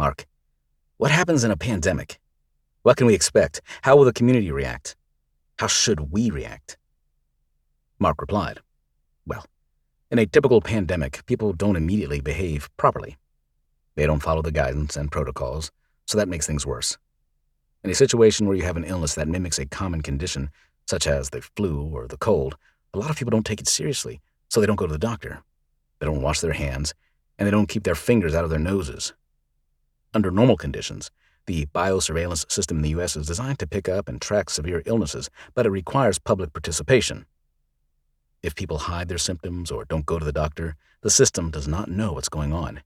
Mark, what happens in a pandemic? What can we expect? How will the community react? How should we react? Mark replied, well, in a typical pandemic, people don't immediately behave properly. They don't follow the guidance and protocols, so that makes things worse. In a situation where you have an illness that mimics a common condition, such as the flu or the cold, a lot of people don't take it seriously, so they don't go to the doctor. They don't wash their hands, and they don't keep their fingers out of their noses. Under normal conditions, the biosurveillance system in the U.S. is designed to pick up and track severe illnesses, but it requires public participation. If people hide their symptoms or don't go to the doctor, the system does not know what's going on.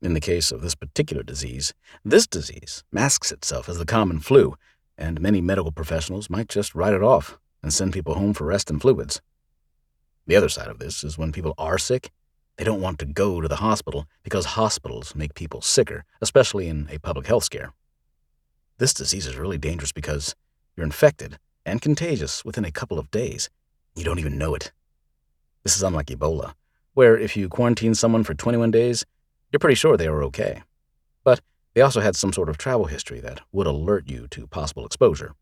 In the case of this particular disease, this disease masks itself as the common flu, and many medical professionals might just write it off and send people home for rest and fluids. The other side of this is when people are sick, they don't want to go to the hospital because hospitals make people sicker, especially in a public health scare. This disease is really dangerous because you're infected and contagious within a couple of days. You don't even know it. This is unlike Ebola, where if you quarantine someone for 21 days, you're pretty sure they were okay. But they also had some sort of travel history that would alert you to possible exposure.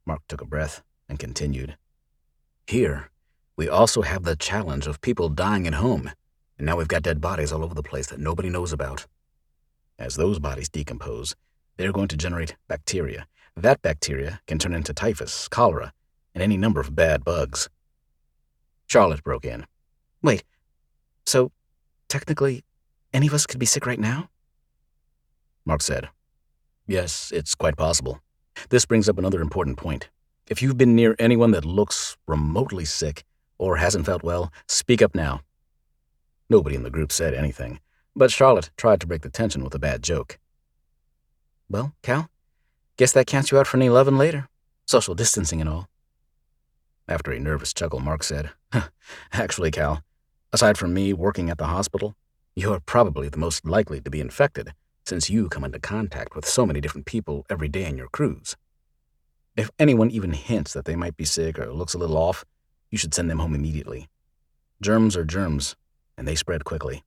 Mark took a breath and continued. Here, we also have the challenge of people dying at home, and now we've got dead bodies all over the place that nobody knows about. As those bodies decompose, they're going to generate bacteria. That bacteria can turn into typhus, cholera, and any number of bad bugs. Charlotte broke in. Wait, so technically, any of us could be sick right now? Mark said, yes, it's quite possible. This brings up another important point. If you've been near anyone that looks remotely sick or hasn't felt well, speak up now. Nobody in the group said anything, but Charlotte tried to break the tension with a bad joke. Well, Cal, guess that counts you out for any lovin' later. Social distancing and all. After a nervous chuckle, Mark said, actually, Cal, aside from me working at the hospital, you're probably the most likely to be infected since you come into contact with so many different people every day in your cruise. If anyone even hints that they might be sick or looks a little off, you should send them home immediately. Germs are germs, and they spread quickly.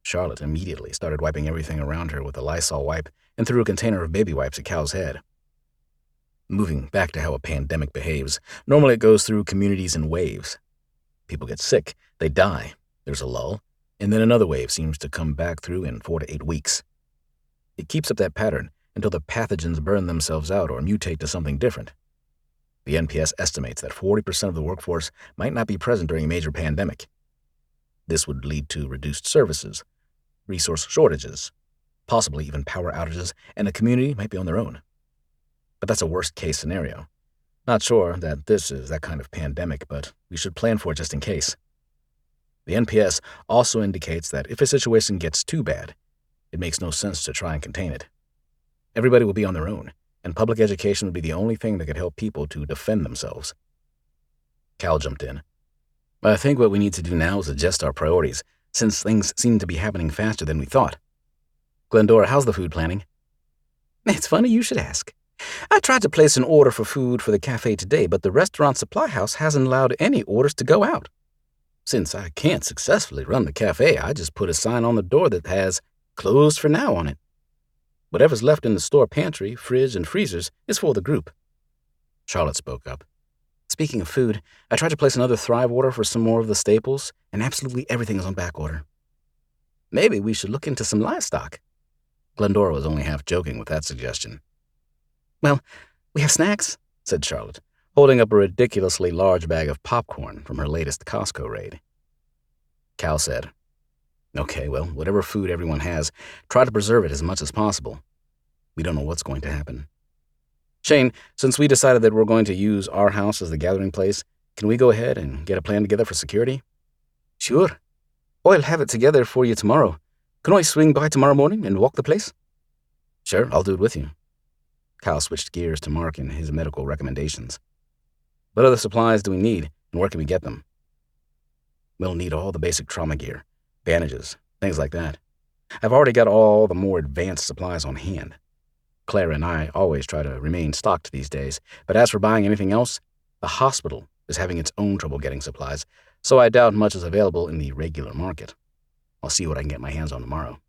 Charlotte immediately started wiping everything around her with a Lysol wipe and threw a container of baby wipes at Cal's head. Moving back to how a pandemic behaves, normally it goes through communities in waves. People get sick, they die, there's a lull, and then another wave seems to come back through in 4 to 8 weeks. It keeps up that pattern until the pathogens burn themselves out or mutate to something different. The NPS estimates that 40% of the workforce might not be present during a major pandemic. This would lead to reduced services, resource shortages, possibly even power outages, and the community might be on their own. But that's a worst-case scenario. Not sure that this is that kind of pandemic, but we should plan for it just in case. The NPS also indicates that if a situation gets too bad, it makes no sense to try and contain it. Everybody will be on their own, and public education would be the only thing that could help people to defend themselves. Cal jumped in. I think what we need to do now is adjust our priorities, since things seem to be happening faster than we thought. Glendora, how's the food planning? It's funny you should ask. I tried to place an order for food for the cafe today, but the restaurant supply house hasn't allowed any orders to go out. Since I can't successfully run the cafe, I just put a sign on the door that has "Closed for now" on it. Whatever's left in the store pantry, fridge, and freezers is for the group. Charlotte spoke up. Speaking of food, I tried to place another Thrive order for some more of the staples, and absolutely everything is on back order. Maybe we should look into some livestock. Glendora was only half joking with that suggestion. Well, we have snacks, said Charlotte, holding up a ridiculously large bag of popcorn from her latest Costco raid. Cal said, okay, well, whatever food everyone has, try to preserve it as much as possible. We don't know what's going to happen. Shane, since we decided that we're going to use our house as the gathering place, can we go ahead and get a plan together for security? Sure. I'll have it together for you tomorrow. Can I swing by tomorrow morning and walk the place? Sure, I'll do it with you. Cal switched gears to Mark and his medical recommendations. What other supplies do we need, and where can we get them? We'll need all the basic trauma gear, bandages, things like that. I've already got all the more advanced supplies on hand. Clara and I always try to remain stocked these days, but as for buying anything else, the hospital is having its own trouble getting supplies, so I doubt much is available in the regular market. I'll see what I can get my hands on tomorrow.